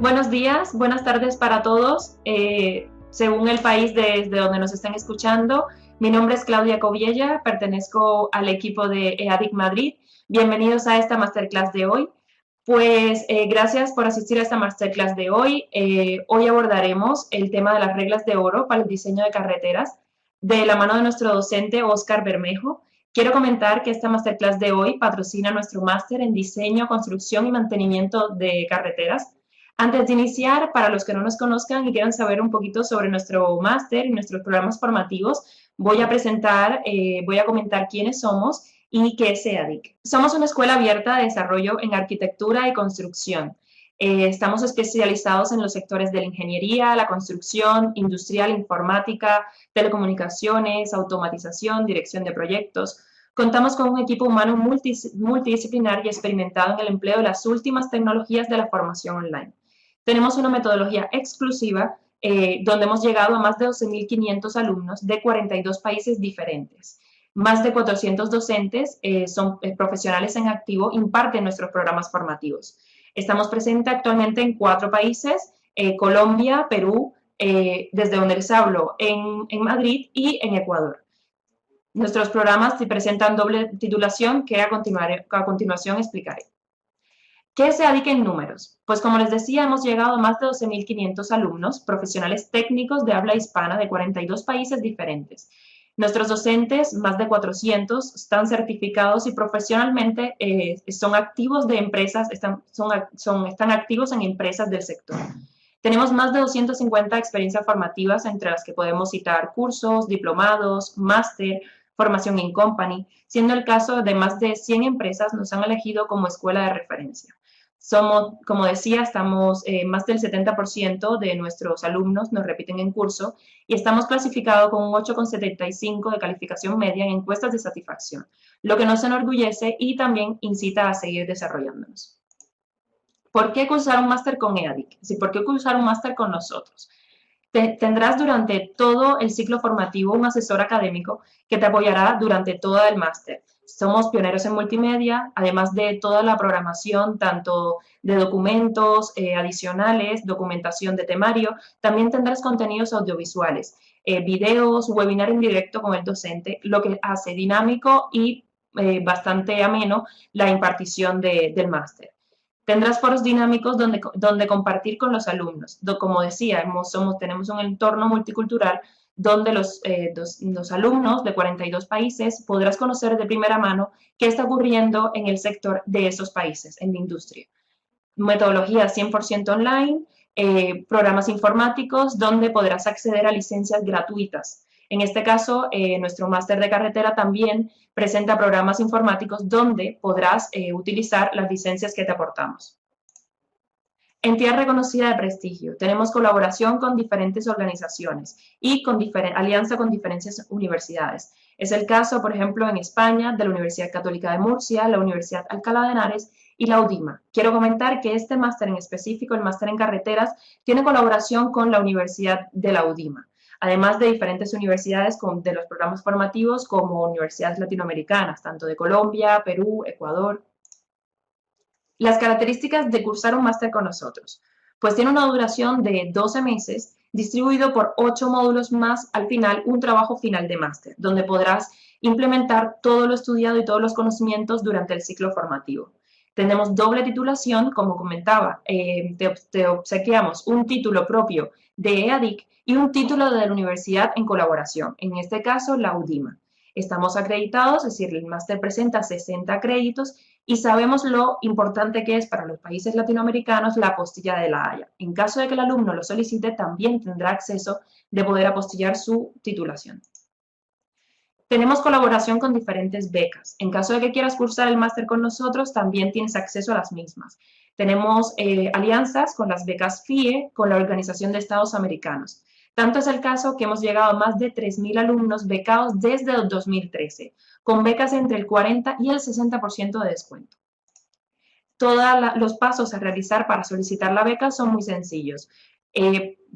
Buenos días, buenas tardes para todos, según el país desde donde nos estén escuchando. Mi nombre es Claudia Coviella, pertenezco al equipo de EADIC Madrid. Bienvenidos a esta masterclass de hoy. Pues gracias por asistir a esta masterclass de hoy. Hoy abordaremos el tema de las reglas de oro para el diseño de carreteras de la mano de nuestro docente Óscar Bermejo. Quiero comentar que esta masterclass de hoy patrocina nuestro máster en diseño, construcción y mantenimiento de carreteras. Antes de iniciar, para los que no nos conozcan y quieran saber un poquito sobre nuestro máster y nuestros programas formativos, voy a comentar quiénes somos y qué es EADIC. Somos una escuela abierta de desarrollo en arquitectura y construcción. Estamos especializados en los sectores de la ingeniería, la construcción, industrial, informática, telecomunicaciones, automatización, dirección de proyectos. Contamos con un equipo humano multidisciplinar y experimentado en el empleo de las últimas tecnologías de la formación online. Tenemos una metodología exclusiva donde hemos llegado a más de 12.500 alumnos de 42 países diferentes. Más de 400 docentes son profesionales en activo, imparten nuestros programas formativos. Estamos presentes actualmente en 4 países, Colombia, Perú, desde donde les hablo, en Madrid y en Ecuador. Nuestros programas se presentan doble titulación que a continuación explicaré. ¿Qué se EADIC en números? Pues como les decía, hemos llegado a más de 12.500 alumnos, profesionales técnicos de habla hispana de 42 países diferentes. Nuestros docentes, más de 400, están certificados y profesionalmente son activos de empresas, están activos en empresas del sector. Tenemos más de 250 experiencias formativas, entre las que podemos citar cursos, diplomados, máster, formación in company, siendo el caso de más de 100 empresas nos han elegido como escuela de referencia. Somos, como decía, más del 70% de nuestros alumnos nos repiten en curso y estamos clasificados con un 8,75 de calificación media en encuestas de satisfacción, lo que nos enorgullece y también incita a seguir desarrollándonos. ¿Por qué cursar un máster con EADIC? ¿Por qué cursar un máster con nosotros? Tendrás durante todo el ciclo formativo un asesor académico que te apoyará durante todo el máster. Somos pioneros en multimedia, además de toda la programación, tanto de documentos adicionales, documentación de temario, también tendrás contenidos audiovisuales, videos, webinar en directo con el docente, lo que hace dinámico y bastante ameno la impartición del máster. Tendrás foros dinámicos donde compartir con los alumnos. Como decía, tenemos un entorno multicultural donde los alumnos de 42 países podrás conocer de primera mano qué está ocurriendo en el sector de esos países, en la industria. Metodología 100% online, programas informáticos donde podrás acceder a licencias gratuitas. En este caso, nuestro máster de carretera también presenta programas informáticos donde podrás utilizar las licencias que te aportamos. Entidad reconocida de prestigio. Tenemos colaboración con diferentes organizaciones y alianza con diferentes universidades. Es el caso, por ejemplo, en España, de la Universidad Católica de Murcia, la Universidad Alcalá de Henares y la UDIMA. Quiero comentar que este máster en específico, el máster en carreteras, tiene colaboración con la Universidad de la UDIMA, además de diferentes universidades de los programas formativos como universidades latinoamericanas, tanto de Colombia, Perú, Ecuador. Las características de cursar un máster con nosotros. Pues tiene una duración de 12 meses, distribuido por 8 módulos más al final un trabajo final de máster, donde podrás implementar todo lo estudiado y todos los conocimientos durante el ciclo formativo. Tenemos doble titulación, como comentaba, te obsequiamos un título propio de EADIC y un título de la universidad en colaboración, en este caso la UDIMA. Estamos acreditados, es decir, el máster presenta 60 créditos y sabemos lo importante que es para los países latinoamericanos la apostilla de la Haya. En caso de que el alumno lo solicite, también tendrá acceso de poder apostillar su titulación. Tenemos colaboración con diferentes becas. En caso de que quieras cursar el máster con nosotros, también tienes acceso a las mismas. Tenemos alianzas con las becas FIE, con la Organización de Estados Americanos. Tanto es el caso que hemos llegado a más de 3.000 alumnos becados desde el 2013, con becas entre el 40 y el 60% de descuento. Todos los pasos a realizar para solicitar la beca son muy sencillos.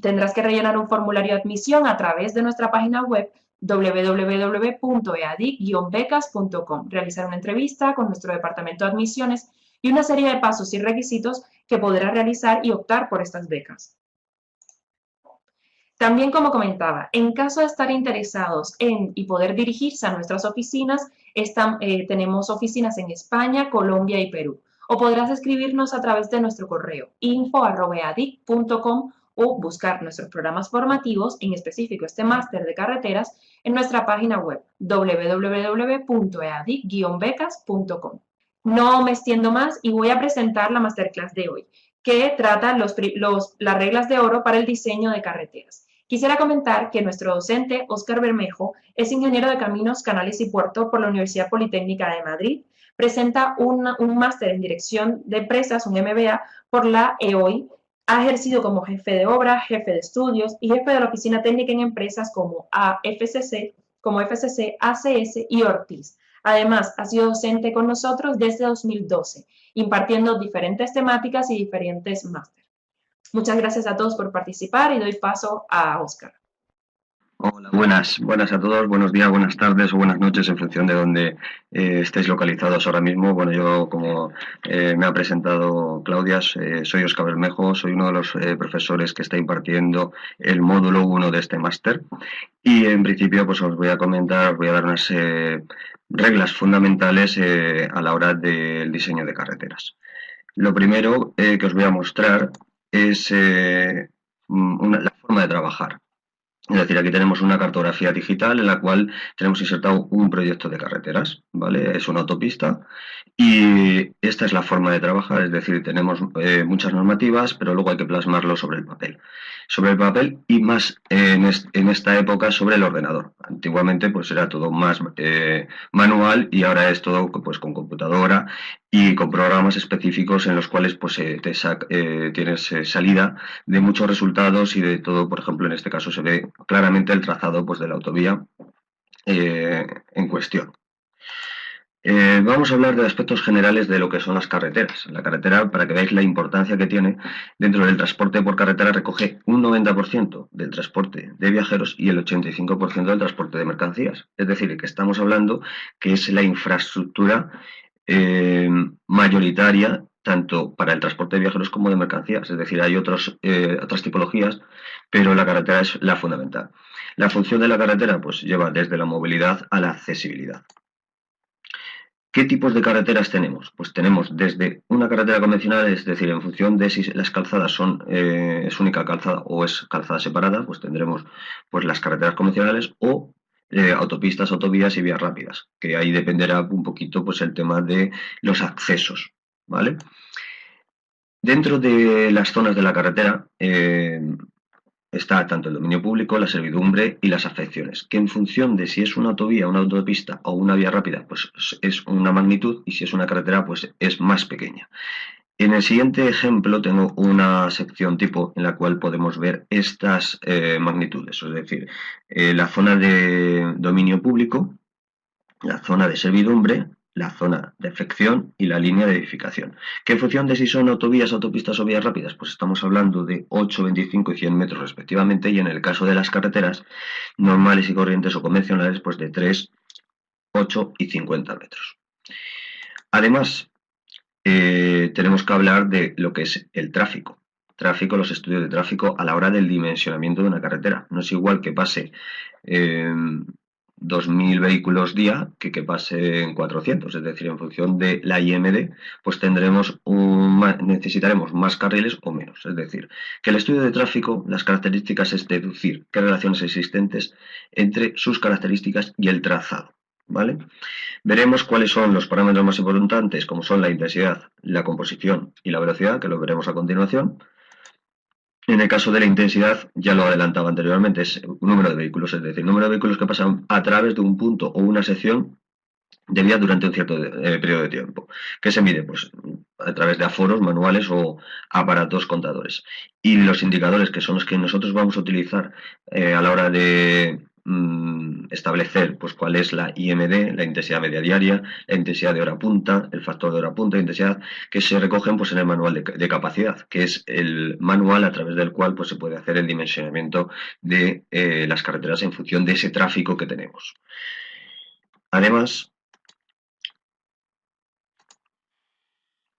Tendrás que rellenar un formulario de admisión a través de nuestra página web www.eadic-becas.com, realizar una entrevista con nuestro departamento de admisiones y una serie de pasos y requisitos que podrá realizar y optar por estas becas. También, como comentaba, en caso de estar interesados en y poder dirigirse a nuestras oficinas, tenemos oficinas en España, Colombia y Perú. O podrás escribirnos a través de nuestro correo info@eadic.com o buscar nuestros programas formativos, en específico este máster de carreteras, en nuestra página web www.eadic-becas.com. No me extiendo más y voy a presentar la masterclass de hoy, que trata las reglas de oro para el diseño de carreteras. Quisiera comentar que nuestro docente, Óscar Bermejo, es ingeniero de Caminos, Canales y Puerto por la Universidad Politécnica de Madrid. Presenta un máster en Dirección de Empresas, un MBA, por la EOI. Ha ejercido como jefe de obra, jefe de estudios y jefe de la Oficina Técnica en empresas como FCC, ACS y Ortiz. Además, ha sido docente con nosotros desde 2012, impartiendo diferentes temáticas y diferentes másteres. Muchas gracias a todos por participar y doy paso a Óscar. Hola, buenas a todos, buenos días, buenas tardes o buenas noches en función de dónde estéis localizados ahora mismo. Bueno, yo como me ha presentado Claudia, soy Óscar Bermejo, soy uno de los profesores que está impartiendo el módulo 1 de este máster y en principio pues os voy a comentar, os voy a dar unas reglas fundamentales a la hora del diseño de carreteras. Lo primero que os voy a mostrar es la forma de trabajar. Es decir, aquí tenemos una cartografía digital en la cual tenemos insertado un proyecto de carreteras, ¿vale? Es una autopista y esta es la forma de trabajar, es decir, tenemos muchas normativas, pero luego hay que plasmarlo sobre el papel. Sobre el papel y más en esta época sobre el ordenador. Antiguamente pues era todo más manual y ahora es todo pues con computadora y con programas específicos en los cuales pues tienes salida de muchos resultados y de todo. Por ejemplo, en este caso se ve claramente el trazado pues de la autovía en cuestión. Vamos a hablar de aspectos generales de lo que son las carreteras. La carretera, para que veáis la importancia que tiene dentro del transporte por carretera, recoge un 90% del transporte de viajeros y el 85% del transporte de mercancías. Es decir, que estamos hablando que es la infraestructura mayoritaria tanto para el transporte de viajeros como de mercancías. Es decir, hay otras tipologías, pero la carretera es la fundamental. La función de la carretera pues lleva desde la movilidad a la accesibilidad. ¿Qué tipos de carreteras tenemos? Pues tenemos desde una carretera convencional, es decir, en función de si las calzadas es única calzada o es calzada separada, pues tendremos pues las carreteras convencionales o autopistas, autovías y vías rápidas, que ahí dependerá un poquito pues el tema de los accesos, ¿vale? Dentro de las zonas de la carretera está tanto el dominio público, la servidumbre y las afecciones, que en función de si es una autovía, una autopista o una vía rápida, pues es una magnitud, y si es una carretera, pues es más pequeña. En el siguiente ejemplo tengo una sección tipo en la cual podemos ver estas magnitudes, es decir, la zona de dominio público, la zona de servidumbre, la zona de afección y la línea de edificación. Que en función de si son autovías, autopistas o vías rápidas, pues estamos hablando de 8, 25 y 100 metros respectivamente, y en el caso de las carreteras normales y corrientes o convencionales, pues de 3, 8 y 50 metros. Además, tenemos que hablar de lo que es el tráfico. Los estudios de tráfico a la hora del dimensionamiento de una carretera. No es igual que pase 2.000 vehículos día que pasen 400, es decir, en función de la IMD, pues necesitaremos más carriles o menos. Es decir, que el estudio de tráfico, las características es deducir qué relaciones existentes entre sus características y el trazado, ¿vale? Veremos cuáles son los parámetros más importantes, como son la intensidad, la composición y la velocidad, que lo veremos a continuación. En el caso de la intensidad, ya lo adelantaba anteriormente, es un número de vehículos, es decir, el número de vehículos que pasan a través de un punto o una sección de vía durante un cierto periodo de tiempo. ¿Qué se mide? Pues a través de aforos manuales o aparatos contadores. Y los indicadores, que son los que nosotros vamos a utilizar a la hora de establecer pues cuál es la IMD, la intensidad media diaria, la intensidad de hora punta, el factor de hora punta, intensidad, que se recogen pues en el manual de capacidad, que es el manual a través del cual pues se puede hacer el dimensionamiento de las carreteras en función de ese tráfico que tenemos. Además,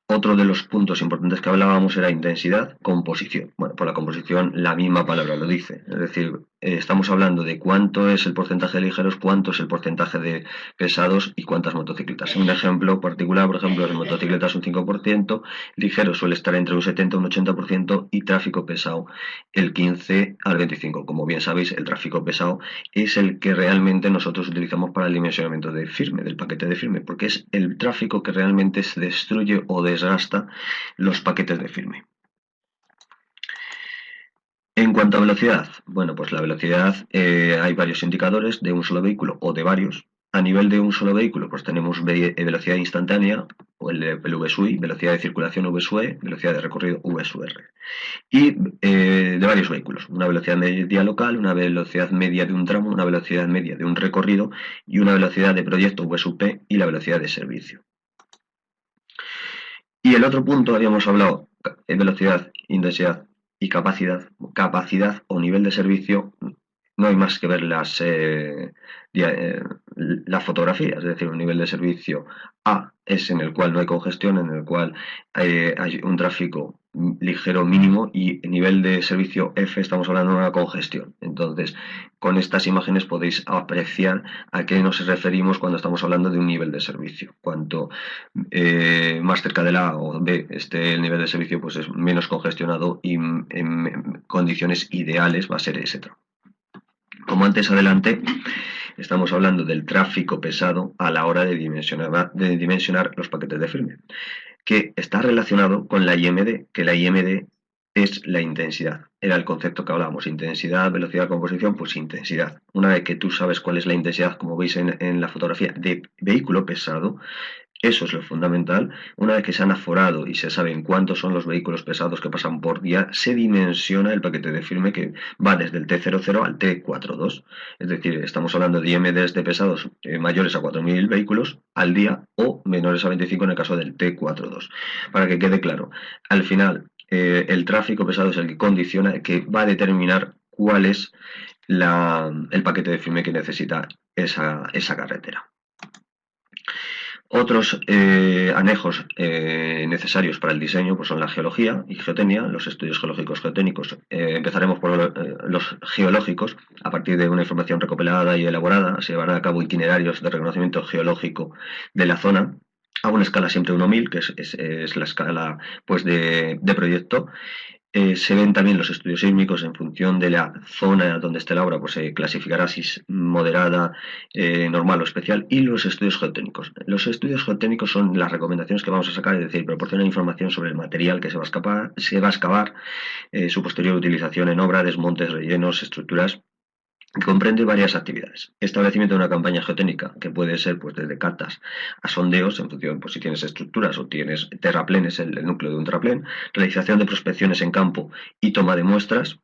Otro de los puntos importantes que hablábamos era intensidad, composición. Bueno, por la composición la misma palabra lo dice. Es decir, estamos hablando de cuánto es el porcentaje de ligeros, cuánto es el porcentaje de pesados y cuántas motocicletas. Un ejemplo particular, por ejemplo, de motocicletas un 5%, ligero suele estar entre un 70 y un 80% y tráfico pesado el 15 al 25%. Como bien sabéis, el tráfico pesado es el que realmente nosotros utilizamos para el dimensionamiento de firme, del paquete de firme, porque es el tráfico que realmente se destruye o desgasta los paquetes de firme. En cuanto a velocidad, bueno, pues la velocidad hay varios indicadores de un solo vehículo o de varios. A nivel de un solo vehículo, pues tenemos velocidad instantánea, o el VSUI, velocidad de circulación VSUE, velocidad de recorrido VSUR. Y de varios vehículos, una velocidad media local, una velocidad media de un tramo, una velocidad media de un recorrido y una velocidad de proyecto VSUP y la velocidad de servicio. Y el otro punto, habíamos hablado, velocidad, intensidad y capacidad o nivel de servicio. No hay más que ver las fotografías, es decir, un nivel de servicio A es en el cual no hay congestión, en el cual hay un tráfico ligero mínimo, y nivel de servicio F estamos hablando de una congestión. Entonces, con estas imágenes podéis apreciar a qué nos referimos cuando estamos hablando de un nivel de servicio. Cuanto más cerca de la A o B esté el nivel de servicio, pues es menos congestionado y en condiciones ideales va a ser ese tramo. Como antes adelante, estamos hablando del tráfico pesado a la hora de dimensionar los paquetes de firme, que está relacionado con la IMD, que la IMD es la intensidad. Era el concepto que hablábamos, intensidad, velocidad, composición, pues intensidad. Una vez que tú sabes cuál es la intensidad, como veis en la fotografía de vehículo pesado, eso es lo fundamental. Una vez que se han aforado y se saben cuántos son los vehículos pesados que pasan por día, se dimensiona el paquete de firme, que va desde el T00 al T42. Es decir, estamos hablando de IMDs de pesados mayores a 4.000 vehículos al día o menores a 25 en el caso del T42. Para que quede claro, al final el tráfico pesado es el que condiciona, que va a determinar cuál es el paquete de firme que necesita esa carretera. Otros anejos necesarios para el diseño pues son la geología y geotecnia, los estudios geológicos geotécnicos. Empezaremos por los geológicos. A partir de una información recopilada y elaborada, se llevarán a cabo itinerarios de reconocimiento geológico de la zona a una escala siempre 1.000, que es la escala pues de proyecto. Se ven también los estudios sísmicos en función de la zona donde esté la obra, pues se clasificará si es moderada, normal o especial, y los estudios geotécnicos. Los estudios geotécnicos son las recomendaciones que vamos a sacar, es decir, proporcionan información sobre el material que se va a excavar, su posterior utilización en obra, desmontes, rellenos, estructuras. Comprende varias actividades. Establecimiento de una campaña geotécnica, que puede ser pues desde cartas a sondeos, en función pues si tienes estructuras o tienes terraplenes, el núcleo de un terraplén. Realización de prospecciones en campo y toma de muestras.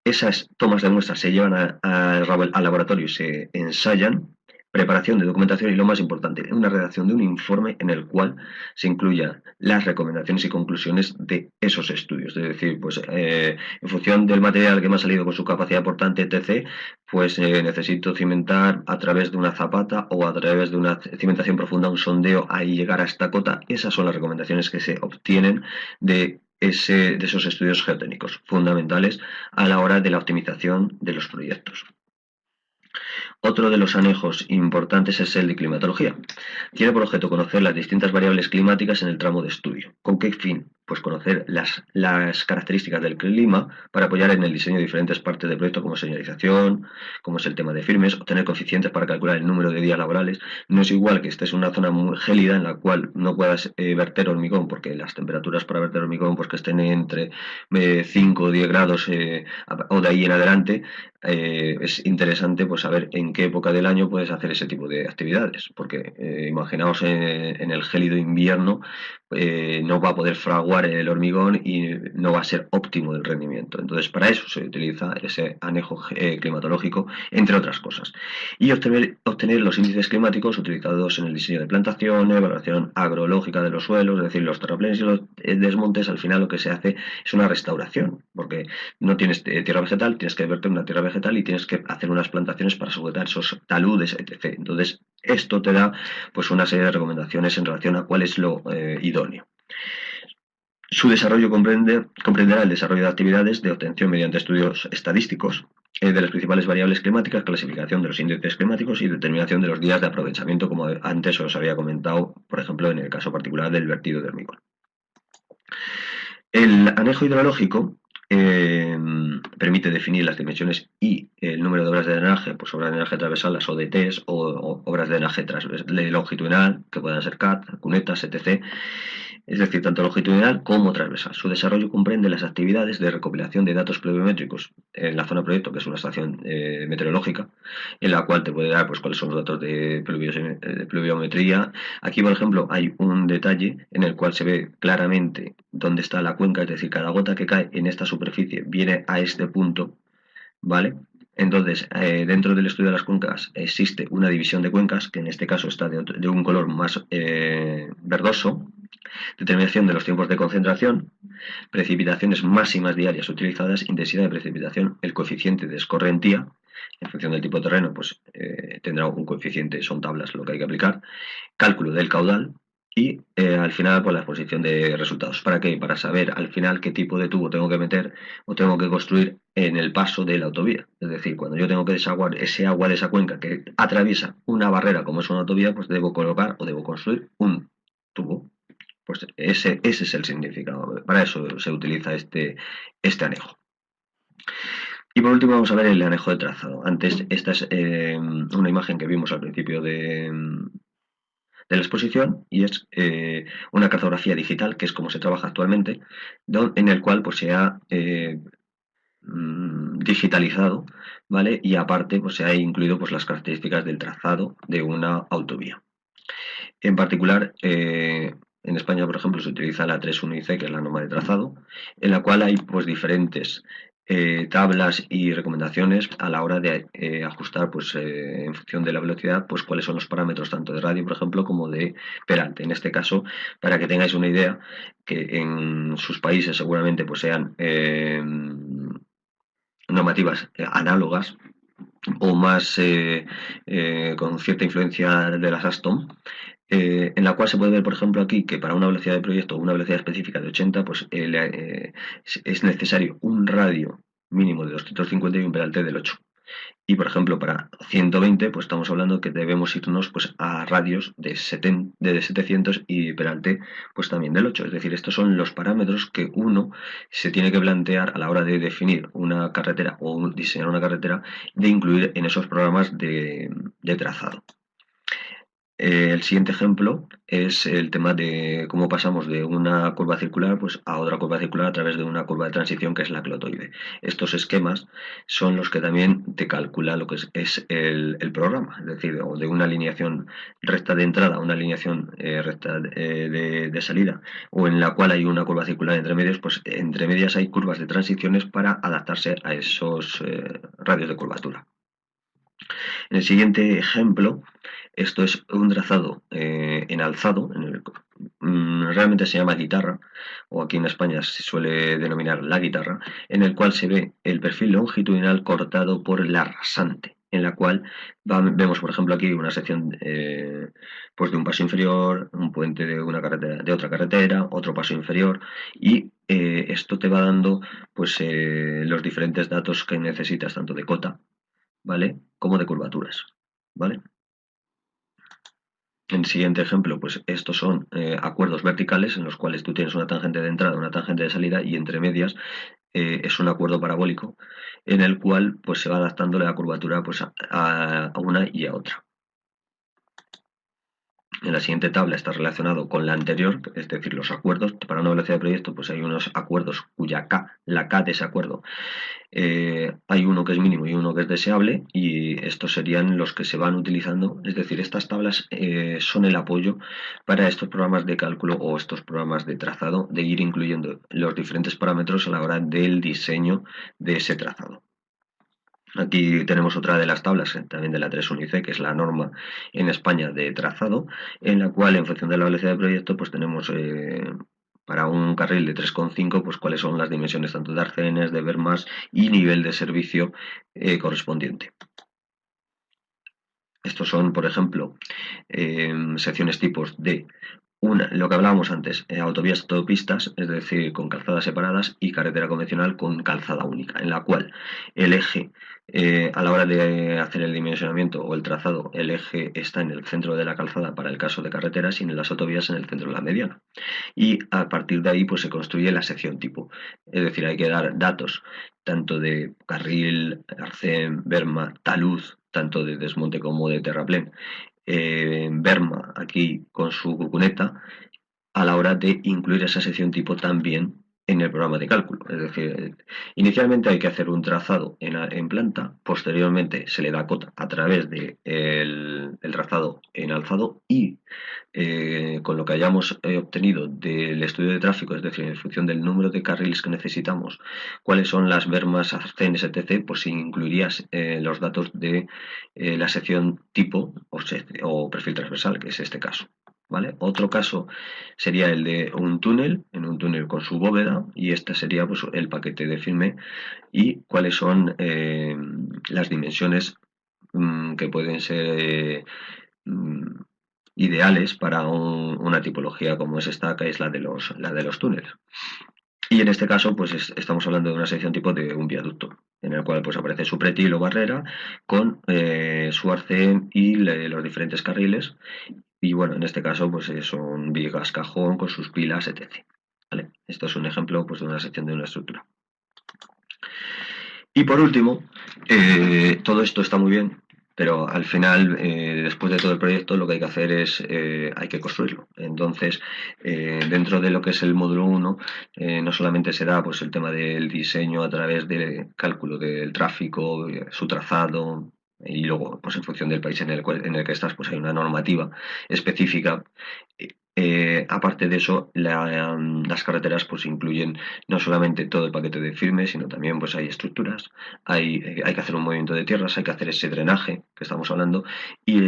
Esas tomas de muestras se llevan al laboratorio y se ensayan. Preparación de documentación y, lo más importante, una redacción de un informe en el cual se incluyan las recomendaciones y conclusiones de esos estudios. Es decir, pues en función del material que me ha salido con su capacidad aportante, etc., pues necesito cimentar a través de una zapata o a través de una cimentación profunda, un sondeo, ahí llegar a esta cota. Esas son las recomendaciones que se obtienen de esos estudios geotécnicos, fundamentales a la hora de la optimización de los proyectos. Otro de los anejos importantes es el de climatología. Tiene por objeto conocer las distintas variables climáticas en el tramo de estudio. ¿Con qué fin? Pues conocer las características del clima para apoyar en el diseño de diferentes partes del proyecto, como señalización, como es el tema de firmes, obtener coeficientes para calcular el número de días laborales. No es igual que estés en una zona muy gélida en la cual no puedas verter hormigón, porque las temperaturas para verter hormigón pues que estén entre 5 o 10 grados o de ahí en adelante. Es interesante pues saber en qué época del año puedes hacer ese tipo de actividades, porque imaginaos en el gélido invierno, no va a poder fraguar el hormigón y no va a ser óptimo el rendimiento. Entonces, para eso se utiliza ese anejo climatológico, entre otras cosas. Y obtener los índices climáticos utilizados en el diseño de plantaciones, evaluación agrológica de los suelos, es decir, los terraplenes y los desmontes. Al final lo que se hace es una restauración, porque no tienes tierra vegetal, tienes que verter una tierra vegetal y tienes que hacer unas plantaciones para sujetar esos taludes, etc. Entonces, esto te da pues una serie de recomendaciones en relación a cuál es lo idóneo. Su desarrollo comprenderá el desarrollo de actividades de obtención mediante estudios estadísticos de las principales variables climáticas, clasificación de los índices climáticos y determinación de los días de aprovechamiento, como antes os había comentado, por ejemplo, en el caso particular del vertido de hormigón. El anejo hidrológico permite definir las dimensiones y el número de obras de drenaje, pues obras de drenaje transversal, las ODTs, o obras de drenaje longitudinal, que puedan ser CAT, cunetas, etc. Es decir, tanto longitudinal como transversal. Su desarrollo comprende las actividades de recopilación de datos pluviométricos en la zona proyecto, que es una estación meteorológica, en la cual te puede dar pues, cuáles son los datos de pluviometría. Aquí, por ejemplo, hay un detalle en el cual se ve claramente dónde está la cuenca, es decir, cada gota que cae en esta superficie viene a este punto, ¿vale? Entonces, dentro del estudio de las cuencas existe una división de cuencas, que en este caso está de un color más verdoso, determinación de los tiempos de concentración, precipitaciones máximas diarias utilizadas, intensidad de precipitación, el coeficiente de escorrentía, en función del tipo de terreno, pues tendrá un coeficiente, son tablas lo que hay que aplicar, cálculo del caudal y al final pues la exposición de resultados. ¿Para qué? Para saber al final qué tipo de tubo tengo que meter o tengo que construir en el paso de la autovía. Es decir, cuando yo tengo que desaguar ese agua de esa cuenca que atraviesa una barrera como es una autovía, pues debo colocar o debo construir un tubo. Pues ese es el significado. Para eso se utiliza este anejo. Y por último vamos a ver el anejo de trazado. Antes, esta es una imagen que vimos al principio de la exposición y es una cartografía digital, que es como se trabaja actualmente, en el cual pues, se ha digitalizado, ¿vale? Y aparte pues, se ha incluido pues, las características del trazado de una autovía. En particular, en España, por ejemplo, se utiliza la 3.1IC, que es la norma de trazado, en la cual hay pues, diferentes tablas y recomendaciones a la hora de ajustar, pues, en función de la velocidad, pues cuáles son los parámetros tanto de radio, por ejemplo, como de peralte. En este caso, para que tengáis una idea, que en sus países seguramente pues, sean normativas análogas o más con cierta influencia de las Aston, en la cual se puede ver, por ejemplo, aquí que para una velocidad de proyecto o una velocidad específica de 80, pues es necesario un radio mínimo de 250 y un peralte del 8. Y, por ejemplo, para 120, pues estamos hablando que debemos irnos pues, a radios de 700 y peralte pues también del 8. Es decir, estos son los parámetros que uno se tiene que plantear a la hora de definir una carretera o diseñar una carretera, de incluir en esos programas de trazado. El siguiente ejemplo es el tema de cómo pasamos de una curva circular pues, a otra curva circular a través de una curva de transición, que es la clotoide. Estos esquemas son los que también te calcula lo que es el programa, es decir, de una alineación recta de entrada a una alineación recta de salida, o en la cual hay una curva circular entre medios, pues entre medias hay curvas de transiciones para adaptarse a esos radios de curvatura. En el siguiente ejemplo, esto es un trazado en alzado, realmente se llama guitarra, o aquí en España se suele denominar la guitarra, en el cual se ve el perfil longitudinal cortado por la rasante, en la cual vemos, por ejemplo, aquí una sección pues de un paso inferior, un puente de una carretera, de otra carretera, otro paso inferior, y esto te va dando pues los diferentes datos que necesitas, tanto de cota, ¿vale? Como de curvaturas, ¿vale? En el siguiente ejemplo, pues estos son acuerdos verticales en los cuales tú tienes una tangente de entrada, una tangente de salida y entre medias es un acuerdo parabólico en el cual pues se va adaptando la curvatura pues a una y a otra. En la siguiente tabla está relacionado con la anterior, es decir, los acuerdos. Para una velocidad de proyecto pues hay unos acuerdos cuya K, la K de ese acuerdo, hay uno que es mínimo y uno que es deseable, y estos serían los que se van utilizando. Es decir, estas tablas son el apoyo para estos programas de cálculo o estos programas de trazado, de ir incluyendo los diferentes parámetros a la hora del diseño de ese trazado. Aquí tenemos otra de las tablas, también de la 3.1IC, que es la norma en España de trazado, en la cual, en función de la velocidad de proyecto, pues tenemos para un carril de 3,5, pues cuáles son las dimensiones tanto de arcenes, de bermas y nivel de servicio correspondiente. Estos son, por ejemplo, secciones tipos de lo que hablábamos antes, autovías, autopistas, es decir, con calzadas separadas, y carretera convencional con calzada única, en la cual el eje, a la hora de hacer el dimensionamiento o el trazado, el eje está en el centro de la calzada para el caso de carreteras y en las autovías en el centro de la mediana. Y a partir de ahí pues se construye la sección tipo, es decir, hay que dar datos tanto de carril, arcén, berma, talud, tanto de desmonte como de terraplén, berma aquí con su cuneta, a la hora de incluir esa sección tipo también en el programa de cálculo. Es decir, inicialmente hay que hacer un trazado en planta, posteriormente se le da cota a través del el trazado en alzado y con lo que hayamos obtenido del estudio de tráfico, es decir, en función del número de carriles que necesitamos, cuáles son las bermas, arcenes, etc., pues incluirías los datos de la sección tipo o perfil transversal, que es este caso. ¿Vale? Otro caso sería el de un túnel, en un túnel con su bóveda, y este sería pues, el paquete de firme y cuáles son las dimensiones que pueden ser ideales para una tipología como es esta, que es la de los túneles. Y en este caso, pues estamos hablando de una sección tipo de un viaducto, en el cual pues aparece su pretil o barrera con su arcén y los diferentes carriles. Y bueno, en este caso, pues son vigas cajón con sus pilas, etc. ¿Vale? Esto es un ejemplo pues, de una sección de una estructura. Y por último, todo esto está muy bien, pero al final, después de todo el proyecto, lo que hay que hacer es, hay que construirlo. Entonces, dentro de lo que es el módulo 1, no solamente se da pues, el tema del diseño a través del cálculo del tráfico, su trazado, y luego, pues en función del país en el que estás, pues hay una normativa específica. Aparte de eso, las carreteras pues incluyen no solamente todo el paquete de firme, sino también pues hay estructuras, hay que hacer un movimiento de tierras, hay que hacer ese drenaje que estamos hablando, y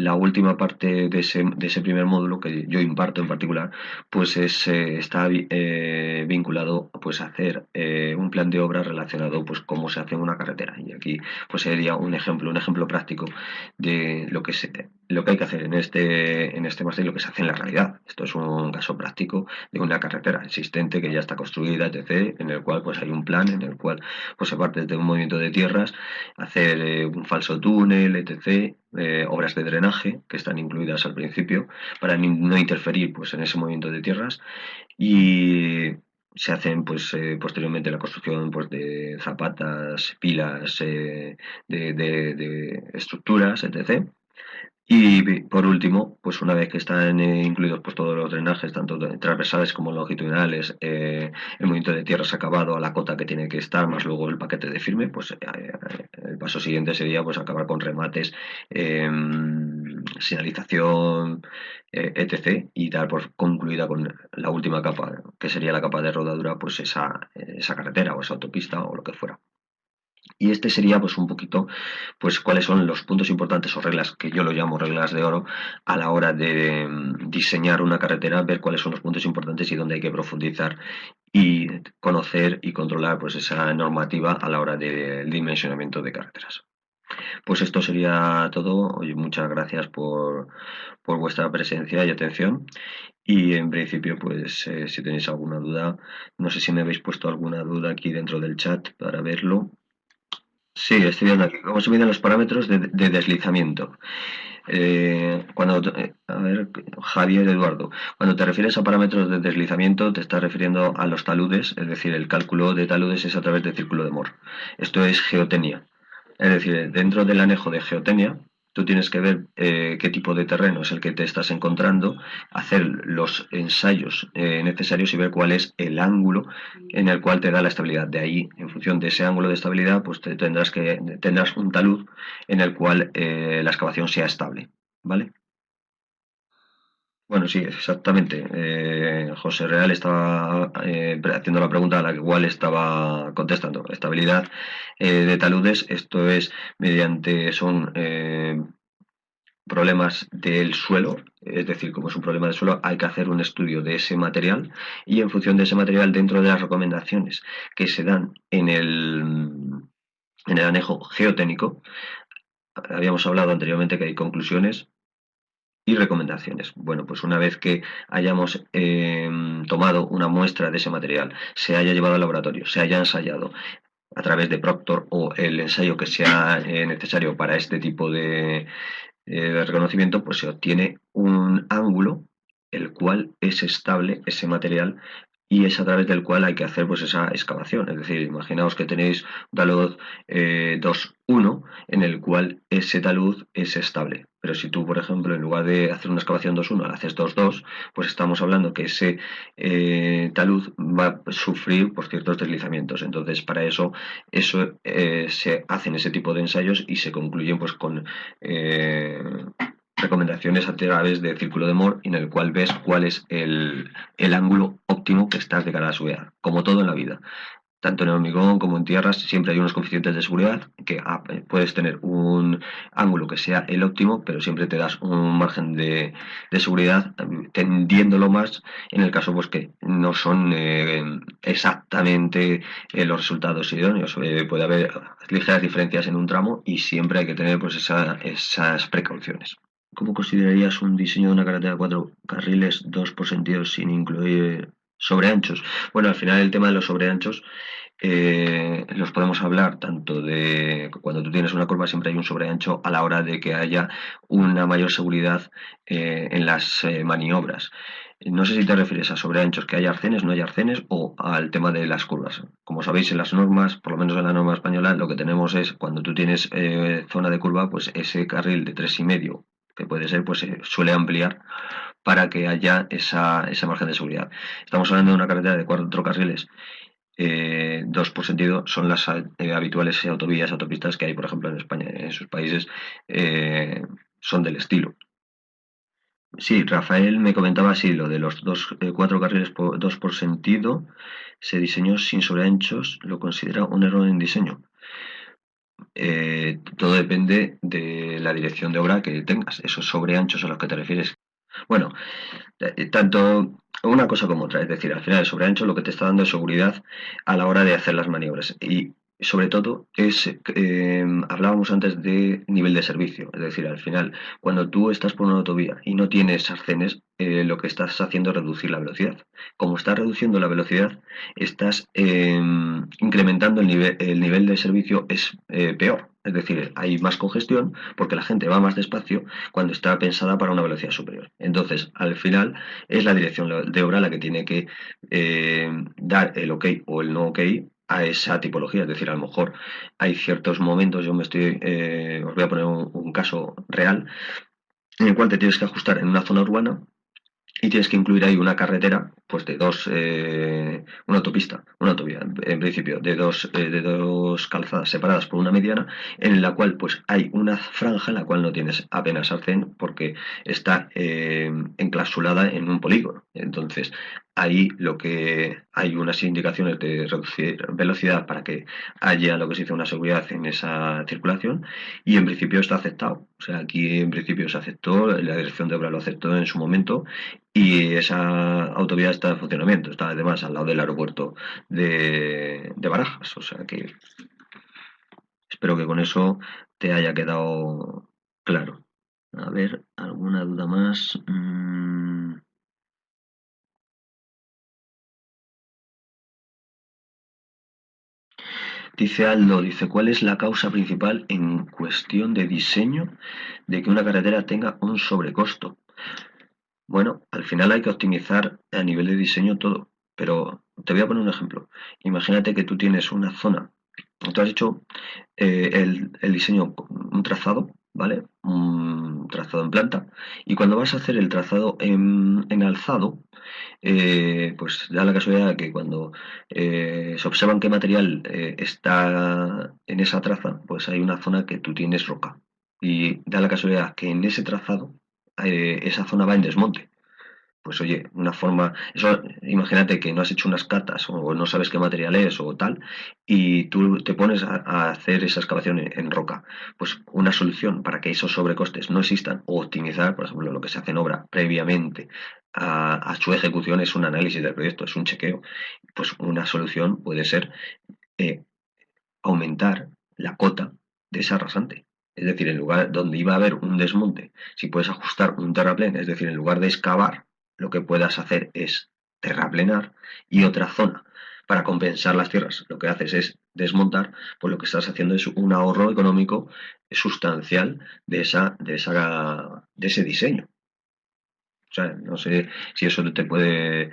la última parte de ese primer módulo que yo imparto en particular, pues está vinculado pues a hacer un plan de obra relacionado pues cómo se hace una carretera. Y aquí pues sería un ejemplo práctico de lo que hay que hacer en este máster y lo que se hace en la realidad. Esto es un caso práctico de una carretera existente que ya está construida, etc., en el cual pues hay un plan en el cual pues se parte de un movimiento de tierras, hacer un falso túnel, etc., obras de drenaje que están incluidas al principio para no interferir pues en ese movimiento de tierras, y se hacen pues posteriormente la construcción pues de zapatas, pilas, de estructuras, etc. Y por último, pues una vez que están incluidos pues todos los drenajes, tanto transversales como longitudinales, el movimiento de tierras acabado a la cota que tiene que estar, más luego el paquete de firme, pues el paso siguiente sería pues acabar con remates, señalización, etc. y dar por concluida con la última capa, que sería la capa de rodadura, pues esa carretera o esa autopista o lo que fuera. Y este sería pues un poquito pues cuáles son los puntos importantes o reglas, que yo lo llamo reglas de oro, a la hora de diseñar una carretera, ver cuáles son los puntos importantes y dónde hay que profundizar y conocer y controlar pues esa normativa a la hora del dimensionamiento de carreteras. Pues esto sería todo. Oye, muchas gracias por vuestra presencia y atención. Y en principio, pues si tenéis alguna duda, no sé si me habéis puesto alguna duda aquí dentro del chat para verlo. Sí, estoy viendo aquí cómo se miden los parámetros de deslizamiento. A ver, Javier Eduardo, cuando te refieres a parámetros de deslizamiento, te estás refiriendo a los taludes, es decir, el cálculo de taludes es a través del círculo de Moore. Esto es geotecnia. Es decir, dentro del anejo de geotecnia, tú tienes que ver qué tipo de terreno es el que te estás encontrando, hacer los ensayos necesarios y ver cuál es el ángulo en el cual te da la estabilidad. De ahí, en función de ese ángulo de estabilidad, pues tendrás un talud en el cual la excavación sea estable, ¿vale? Bueno, sí, exactamente. José Real estaba haciendo la pregunta a la que igual estaba contestando. Estabilidad de taludes, esto es son problemas del suelo, es decir, como es un problema del suelo, hay que hacer un estudio de ese material y en función de ese material, dentro de las recomendaciones que se dan en el anejo geotécnico, habíamos hablado anteriormente que hay conclusiones y recomendaciones. Bueno, pues una vez que hayamos tomado una muestra de ese material, se haya llevado al laboratorio, se haya ensayado a través de Proctor o el ensayo que sea necesario para este tipo de reconocimiento, pues se obtiene un ángulo el cual es estable ese material y es a través del cual hay que hacer pues esa excavación. Es decir, imaginaos que tenéis un talud 2,1 en el cual ese talud es estable. Pero si tú, por ejemplo, en lugar de hacer una excavación 2,1 la haces 2,2, pues estamos hablando que ese talud va a sufrir por ciertos deslizamientos. Entonces, para eso se hacen ese tipo de ensayos y se concluyen pues con recomendaciones a través de círculo de Moore en el cual ves cuál es el ángulo óptimo que estás de cara a la seguridad, como todo en la vida. Tanto en hormigón como en tierras siempre hay unos coeficientes de seguridad que puedes tener un ángulo que sea el óptimo, pero siempre te das un margen de seguridad tendiéndolo más en el caso pues que no son exactamente los resultados idóneos. Puede haber ligeras diferencias en un tramo y siempre hay que tener pues esas precauciones. ¿Cómo considerarías un diseño de una carretera de 4 carriles, 2 por sentido, sin incluir sobreanchos? Bueno, al final el tema de los sobreanchos los podemos hablar tanto de cuando tú tienes una curva siempre hay un sobreancho a la hora de que haya una mayor seguridad en las maniobras. No sé si te refieres a sobreanchos, que haya arcenes, no haya arcenes, o al tema de las curvas. Como sabéis, en las normas, por lo menos en la norma española, lo que tenemos es cuando tú tienes zona de curva, pues ese carril de 3,5 que puede ser, pues se suele ampliar para que haya esa margen de seguridad. Estamos hablando de una carretera de 4 carriles, 2 por sentido, son las habituales autovías, autopistas que hay, por ejemplo, en España. En sus países son del estilo. Sí, Rafael me comentaba así, lo de los 4 carriles, 2 por sentido, se diseñó sin sobreanchos, lo considera un error en diseño. Todo depende de la dirección de obra que tengas, esos sobreanchos a los que te refieres. Bueno, tanto una cosa como otra, es decir, al final el sobreancho lo que te está dando es seguridad a la hora de hacer las maniobras y sobre todo hablábamos antes de nivel de servicio, es decir, al final cuando tú estás por una autovía y no tienes arcenes, lo que estás haciendo es reducir la velocidad. Como estás reduciendo la velocidad, estás incrementando el nivel de servicio, es peor. Es decir, hay más congestión porque la gente va más despacio cuando está pensada para una velocidad superior. Entonces, al final, es la dirección de obra la que tiene que dar el ok o el no ok a esa tipología. Es decir, a lo mejor hay ciertos momentos, os voy a poner un caso real, en el cual te tienes que ajustar en una zona urbana y tienes que incluir ahí una carretera, pues una autopista, una autovía, en principio, de dos calzadas separadas por una mediana, en la cual pues hay una franja en la cual no tienes apenas arcén porque está enclausulada en un polígono. Entonces, ahí lo que hay unas indicaciones de reducir velocidad para que haya lo que se dice una seguridad en esa circulación y en principio está aceptado. O sea, aquí en principio se aceptó, la dirección de obra lo aceptó en su momento y esa autovía está en funcionamiento, está además al lado del aeropuerto de Barajas. O sea que espero que con eso te haya quedado claro. A ver, ¿alguna duda más? Dice Aldo, dice, ¿cuál es la causa principal en cuestión de diseño de que una carretera tenga un sobrecosto? Bueno, al final hay que optimizar a nivel de diseño todo, pero te voy a poner un ejemplo. Imagínate que tú tienes una zona, tú has hecho el diseño, un trazado, ¿vale? Un trazado en planta, y cuando vas a hacer el trazado en alzado, pues da la casualidad que cuando se observan qué material está en esa traza, pues hay una zona que tú tienes roca. Y da la casualidad que en ese trazado esa zona va en desmonte. Pues oye, una forma, eso, imagínate que no has hecho unas catas o no sabes qué material es o tal, y tú te pones a hacer esa excavación en roca. Pues una solución para que esos sobrecostes no existan o optimizar, por ejemplo, lo que se hace en obra previamente a su ejecución es un análisis del proyecto, es un chequeo. Pues una solución puede ser eh, aumentar la cota de esa rasante. Es decir, en lugar donde iba a haber un desmonte, si puedes ajustar un terraplén, es decir, en lugar de excavar, lo que puedas hacer es terraplenar, y otra zona para compensar las tierras, lo que haces es desmontar, pues lo que estás haciendo es un ahorro económico sustancial de ese diseño. O sea, no sé si eso te puede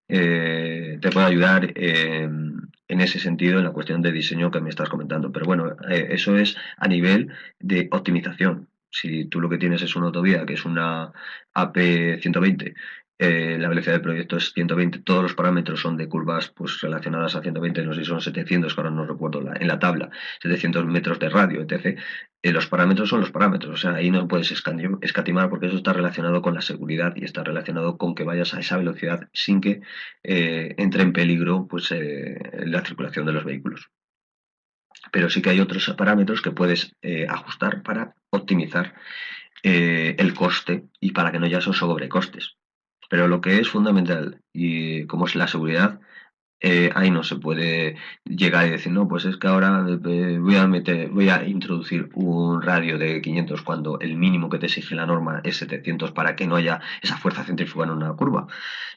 ayudar en ese sentido en la cuestión de diseño que me estás comentando. Pero bueno, eso es a nivel de optimización. Si tú lo que tienes es una autovía que es una AP 120, la velocidad del proyecto es 120, todos los parámetros son de curvas pues relacionadas a 120, no sé si son 700, que ahora no recuerdo en la tabla, 700 metros de radio, etc. Los parámetros son los parámetros, o sea, ahí no puedes escatimar porque eso está relacionado con la seguridad y está relacionado con que vayas a esa velocidad sin que entre en peligro pues, la circulación de los vehículos. Pero sí que hay otros parámetros que puedes ajustar para optimizar el coste y para que no haya esos sobrecostes. Pero lo que es fundamental y como es la seguridad, ahí no se puede llegar y decir, no, pues es que ahora voy a introducir un radio de 500 cuando el mínimo que te exige la norma es 700 para que no haya esa fuerza centrífuga en una curva,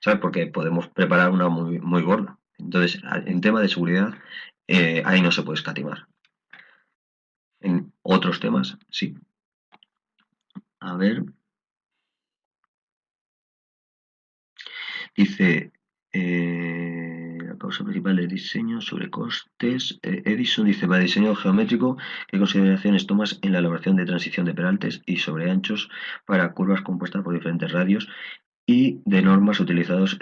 ¿sabes? Porque podemos preparar una muy, muy gorda. Entonces, en tema de seguridad, ahí no se puede escatimar. En otros temas, sí. A ver. Dice, la causa principal del diseño sobre costes. Edison dice, para diseño geométrico, ¿qué consideraciones tomas en la elaboración de transición de peraltes y sobreanchos para curvas compuestas por diferentes radios y de normas utilizados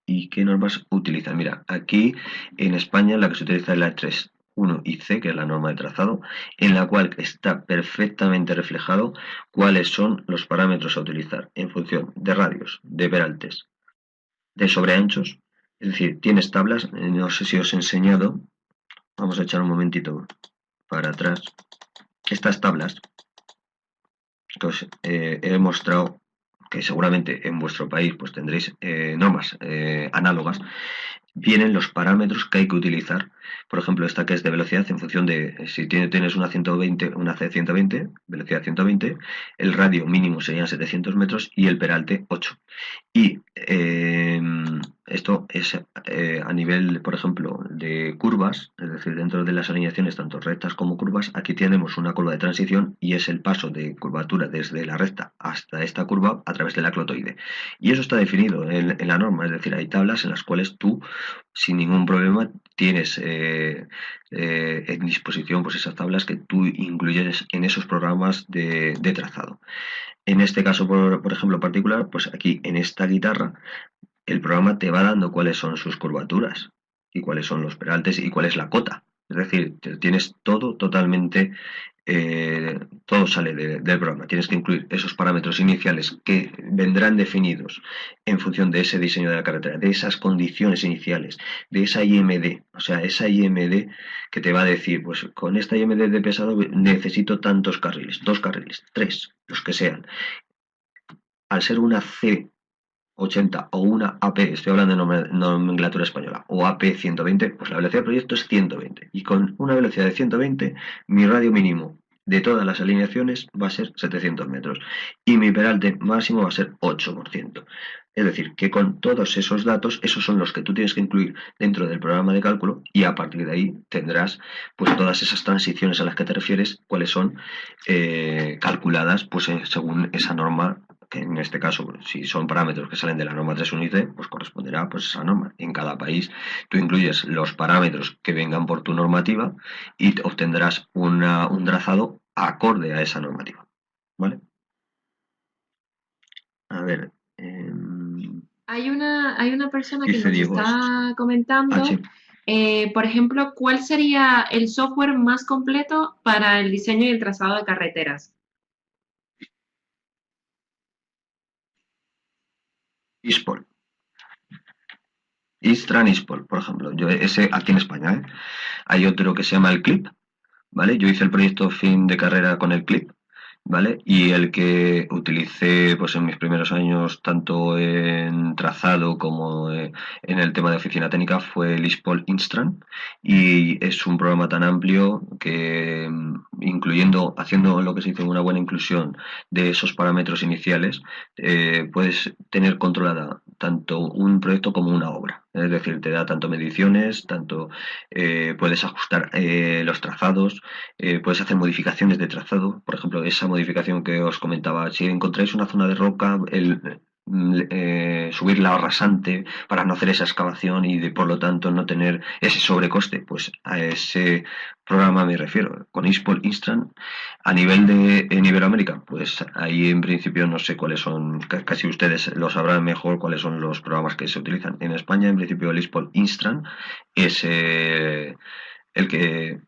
y qué normas utilizan? Mira, aquí en España la que se utiliza es la 3.1 y C, que es la norma de trazado, en la cual está perfectamente reflejado cuáles son los parámetros a utilizar en función de radios, de peraltes, de sobreanchos. Es decir, tienes tablas, no sé si os he enseñado, vamos a echar un momentito para atrás, estas tablas que os he mostrado, que seguramente en vuestro país pues tendréis normas análogas, vienen los parámetros que hay que utilizar. Por ejemplo, esta que es de velocidad en función de si tienes una 120, una C120, velocidad 120, el radio mínimo serían 700 metros y el peralte 8. Y esto es a nivel, por ejemplo, de curvas, es decir, dentro de las alineaciones tanto rectas como curvas, aquí tenemos una curva de transición y es el paso de curvatura desde la recta hasta esta curva a través de la clotoide. Y eso está definido en la norma, es decir, hay tablas en las cuales tú, sin ningún problema, tienes en disposición pues esas tablas que tú incluyes en esos programas de trazado. En este caso, por ejemplo, particular, pues aquí en esta guitarra, el programa te va dando cuáles son sus curvaturas y cuáles son los peraltes y cuál es la cota. Es decir, tienes todo totalmente, todo sale del programa. Tienes que incluir esos parámetros iniciales que vendrán definidos en función de ese diseño de la carretera, de esas condiciones iniciales, de esa IMD. O sea, esa IMD que te va a decir, pues con esta IMD de pesado necesito tantos carriles, 2 carriles, 3, los que sean. Al ser una C80 o una AP, estoy hablando de nomenclatura española, o AP 120, pues la velocidad del proyecto es 120. Y con una velocidad de 120, mi radio mínimo de todas las alineaciones va a ser 700 metros. Y mi peralte máximo va a ser 8%. Es decir, que con todos esos datos, esos son los que tú tienes que incluir dentro del programa de cálculo y a partir de ahí tendrás pues todas esas transiciones a las que te refieres, cuáles son calculadas pues según esa norma, que en este caso, si son parámetros que salen de la norma 3.1 y C, pues corresponderá pues esa norma. En cada país tú incluyes los parámetros que vengan por tu normativa y obtendrás un trazado acorde a esa normativa. ¿Vale? A ver. Hay una persona que nos Diego, está comentando, sí. por ejemplo, ¿cuál sería el software más completo para el diseño y el trazado de carreteras? ISPOL. Istran ISPOL, por ejemplo. Ese aquí en España, ¿eh? Hay otro que se llama el CLIP, ¿vale? Yo hice el proyecto fin de carrera con el CLIP ¿vale? Y el que utilicé pues en mis primeros años tanto en trazado como en el tema de oficina técnica fue el ISPOL Instran, y es un programa tan amplio que incluyendo, haciendo lo que se dice una buena inclusión de esos parámetros iniciales, puedes tener controlada tanto un proyecto como una obra. Es decir, te da tanto mediciones, tanto puedes ajustar los trazados, puedes hacer modificaciones de trazado. Por ejemplo, esa modificación que os comentaba, si encontráis una zona de roca, subirla a rasante para no hacer esa excavación y por lo tanto no tener ese sobrecoste, pues a ese programa me refiero, con ISPOL Instran. A nivel de en Iberoamérica, pues ahí en principio no sé cuáles son, casi ustedes lo sabrán mejor cuáles son los programas que se utilizan. En España, en principio, el ISPOL Instran es el que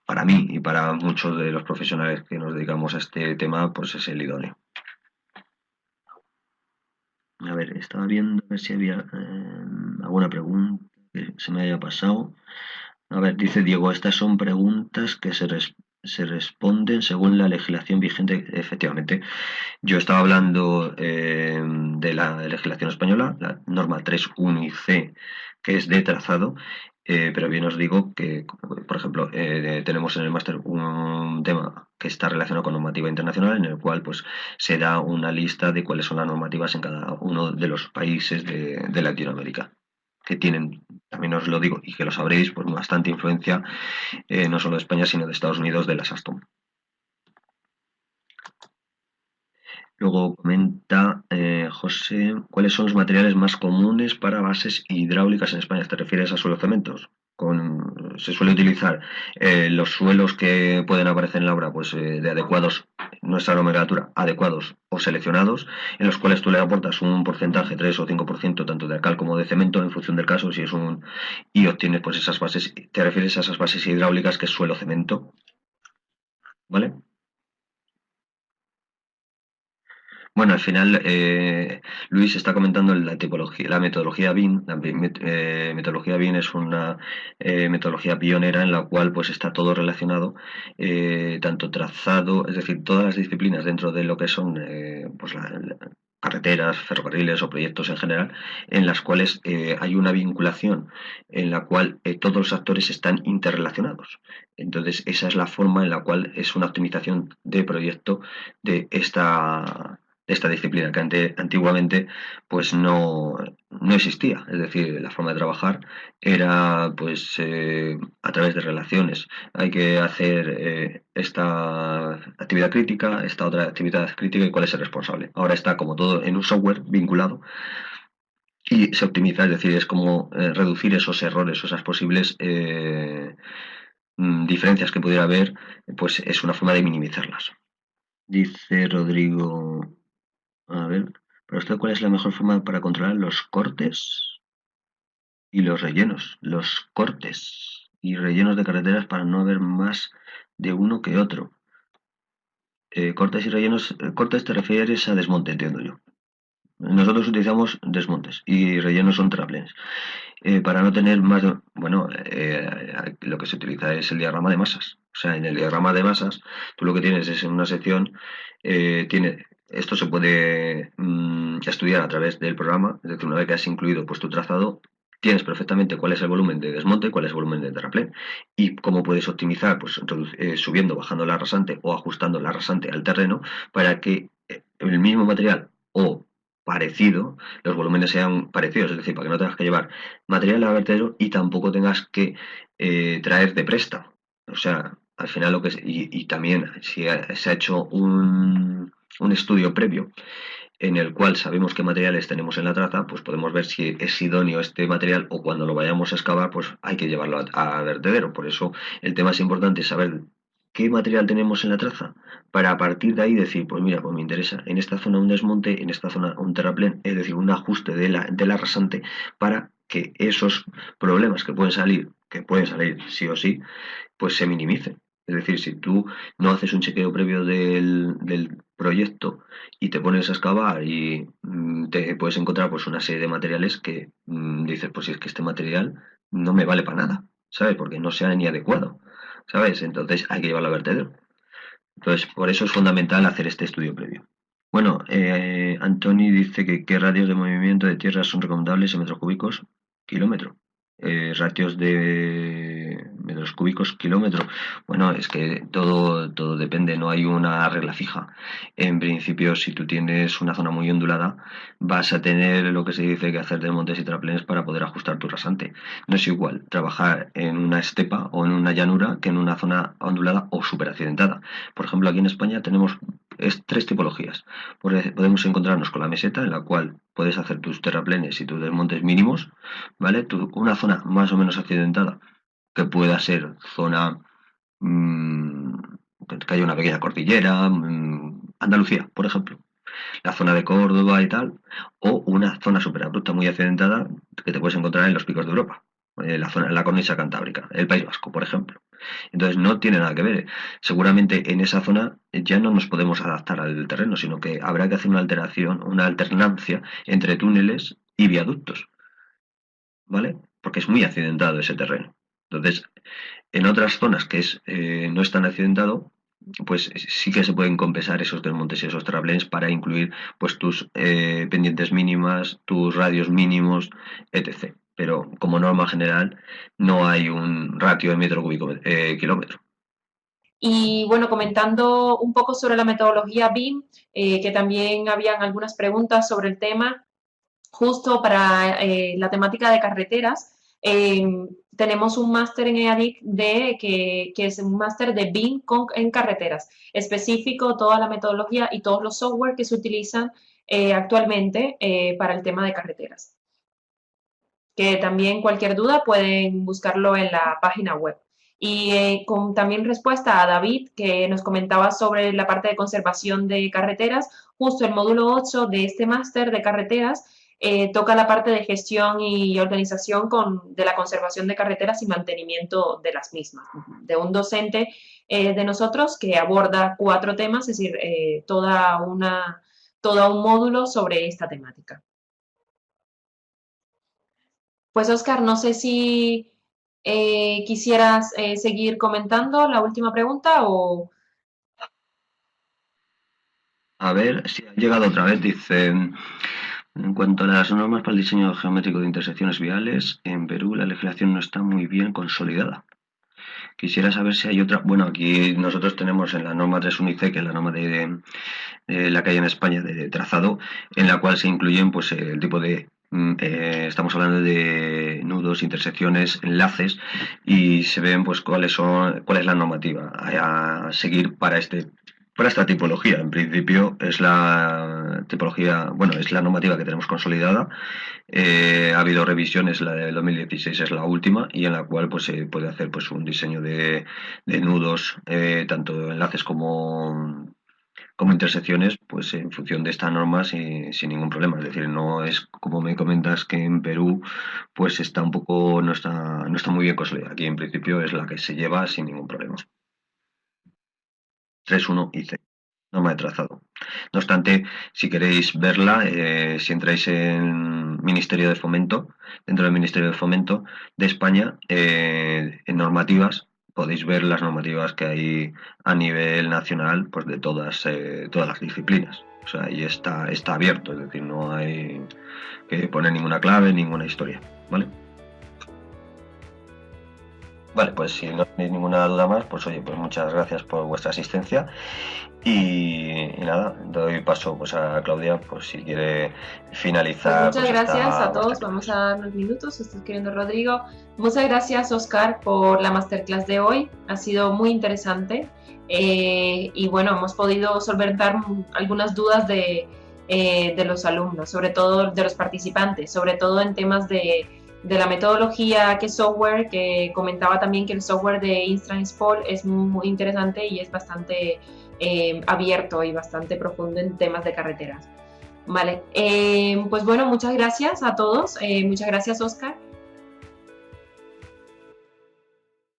para mí y para muchos de los profesionales que nos dedicamos a este tema, pues es el idóneo. A ver, estaba viendo a ver si había alguna pregunta que se me haya pasado. A ver, dice Diego, estas son preguntas que se responden según la legislación vigente. Efectivamente, yo estaba hablando de la legislación española, la norma 3.1 y C, que es de trazado, pero bien os digo que, por ejemplo, tenemos en el máster un tema que está relacionado con normativa internacional, en el cual pues se da una lista de cuáles son las normativas en cada uno de los países de Latinoamérica, que tienen, también os lo digo, y que lo sabréis, pues bastante influencia, no solo de España, sino de Estados Unidos, de las Aston. Luego comenta José, ¿cuáles son los materiales más comunes para bases hidráulicas en España? ¿Te refieres a suelos cementos? Se suele utilizar los suelos que pueden aparecer en la obra, pues de adecuados, nuestra nomenclatura, adecuados o seleccionados, en los cuales tú le aportas un porcentaje, 3 o 5%, tanto de cal como de cemento, en función del caso, si es y obtienes pues esas bases. ¿Te refieres a esas bases hidráulicas que es suelo cemento? ¿Vale? Bueno, al final, Luis está comentando la tipología, la metodología BIM. La metodología BIM es una metodología pionera en la cual pues está todo relacionado, tanto trazado, es decir, todas las disciplinas dentro de lo que son pues carreteras, ferrocarriles o proyectos en general, en las cuales hay una vinculación en la cual todos los actores están interrelacionados. Entonces, esa es la forma en la cual es una optimización de proyecto de esta disciplina que antiguamente pues no existía. Es decir, la forma de trabajar era pues a través de relaciones. Hay que hacer esta actividad crítica, esta otra actividad crítica y cuál es el responsable. Ahora está como todo en un software vinculado y se optimiza, es decir, es como reducir esos errores o esas posibles diferencias que pudiera haber, pues es una forma de minimizarlas. Dice Rodrigo, a ver, ¿para usted cuál es la mejor forma para controlar los cortes y los rellenos? Los cortes y rellenos de carreteras para no haber más de uno que otro. Cortes y rellenos, cortes te refieres a desmonte, entiendo yo. Nosotros utilizamos desmontes y rellenos son terraplenes. Para no tener más, bueno, lo que se utiliza es el diagrama de masas. O sea, en el diagrama de masas, tú lo que tienes es en una sección, esto se puede estudiar a través del programa, es decir, una vez que has incluido pues tu trazado, tienes perfectamente cuál es el volumen de desmonte, cuál es el volumen de terraplén y cómo puedes optimizar, pues subiendo, bajando la rasante o ajustando la rasante al terreno para que el mismo material o parecido, los volúmenes sean parecidos, es decir, para que no tengas que llevar material a vertedero y tampoco tengas que traer de préstamo. O sea, al final lo que y también si se ha hecho un estudio previo en el cual sabemos qué materiales tenemos en la traza, pues podemos ver si es idóneo este material o cuando lo vayamos a excavar, pues hay que llevarlo a vertedero. Por eso el tema es importante saber qué material tenemos en la traza para a partir de ahí decir, pues mira, pues me interesa en esta zona un desmonte, en esta zona un terraplén, es decir, un ajuste de la rasante para que esos problemas que pueden salir sí o sí, pues se minimicen. Es decir, si tú no haces un chequeo previo del proyecto y te pones a excavar y te puedes encontrar pues una serie de materiales que dices, pues si es que este material no me vale para nada, ¿sabes? Porque no sea ni adecuado, ¿sabes? Entonces hay que llevarlo a vertedero. Entonces, por eso es fundamental hacer este estudio previo. Bueno, Antoni dice que qué radios de movimiento de tierra son recomendables en metros cúbicos kilómetro. Ratios de metros cúbicos kilómetro. Bueno, es que todo depende, no hay una regla fija. En principio, si tú tienes una zona muy ondulada, vas a tener lo que se dice que hacer desmontes y terraplenes para poder ajustar tu rasante. No es igual trabajar en una estepa o en una llanura que en una zona ondulada o súper accidentada. Por ejemplo, aquí en España tenemos tres tipologías. Podemos encontrarnos con la meseta, en la cual puedes hacer tus terraplenes y tus desmontes mínimos, ¿vale? Una zona más o menos accidentada, que pueda ser zona mmm, que haya una pequeña cordillera, Andalucía, por ejemplo, la zona de Córdoba y tal, o una zona súper abrupta, muy accidentada, que te puedes encontrar en los picos de Europa, la cornisa cantábrica, el País Vasco, por ejemplo. Entonces no tiene nada que ver. Seguramente en esa zona ya no nos podemos adaptar al terreno, sino que habrá que hacer una alternancia entre túneles y viaductos, ¿vale? Porque es muy accidentado ese terreno. Entonces, en otras zonas que no es tan accidentado, pues sí que se pueden compensar esos desmontes y esos terraplenes para incluir pues tus pendientes mínimas, tus radios mínimos, etc. Pero como norma general no hay un ratio de metro cúbico kilómetro. Y bueno, comentando un poco sobre la metodología BIM, que también habían algunas preguntas sobre el tema, justo para la temática de carreteras, tenemos un máster en EADIC que es un máster de BIM en carreteras, específico toda la metodología y todos los software que se utilizan actualmente para el tema de carreteras. Que también cualquier duda pueden buscarlo en la página web. Y con también respuesta a David, que nos comentaba sobre la parte de conservación de carreteras, justo el módulo 8 de este máster de carreteras toca la parte de gestión y organización de la conservación de carreteras y mantenimiento de las mismas, de un docente de nosotros que aborda 4 temas, es decir, todo un módulo sobre esta temática. Pues Oscar, no sé si quisieras seguir comentando la última pregunta o... A ver, si ha llegado otra vez, dicen, en cuanto a las normas para el diseño geométrico de intersecciones viales, en Perú la legislación no está muy bien consolidada. Quisiera saber si hay otra. Bueno, aquí nosotros tenemos en la norma 3.1c, que es la norma de la que hay en España de trazado, en la cual se incluyen pues el tipo de estamos hablando de nudos, intersecciones, enlaces, y se ven pues cuál es la normativa a seguir para esta tipología. En principio es la tipología, bueno, es la normativa que tenemos consolidada. Ha habido revisiones, la del 2016 es la última, y en la cual pues se puede hacer pues un diseño de nudos, tanto enlaces como intersecciones, pues en función de esta norma sin ningún problema. Es decir, no es como me comentas que en Perú pues no está muy bien consolidada. Aquí en principio es la que se lleva sin ningún problema. 3.1 IC, norma de trazado. No obstante, si queréis verla, si entráis en Ministerio de Fomento, dentro del Ministerio de Fomento de España, en normativas, podéis ver las normativas que hay a nivel nacional, pues de todas las disciplinas. O sea, ahí está abierto, es decir, no hay que poner ninguna clave, ninguna historia, ¿vale? Vale, pues si no tenéis ninguna duda más, pues oye, pues muchas gracias por vuestra asistencia y nada, doy paso pues a Claudia por si quiere finalizar. Pues muchas gracias a todos, vamos a dar unos minutos, está escribiendo Rodrigo. Muchas gracias Oscar por la masterclass de hoy, ha sido muy interesante y bueno, hemos podido solventar algunas dudas de los alumnos, sobre todo de los participantes, sobre todo en temas de la metodología, qué software, que comentaba también que el software de Instranspol es muy interesante y es bastante abierto y bastante profundo en temas de carreteras. Vale, pues bueno, muchas gracias a todos, muchas gracias Oscar.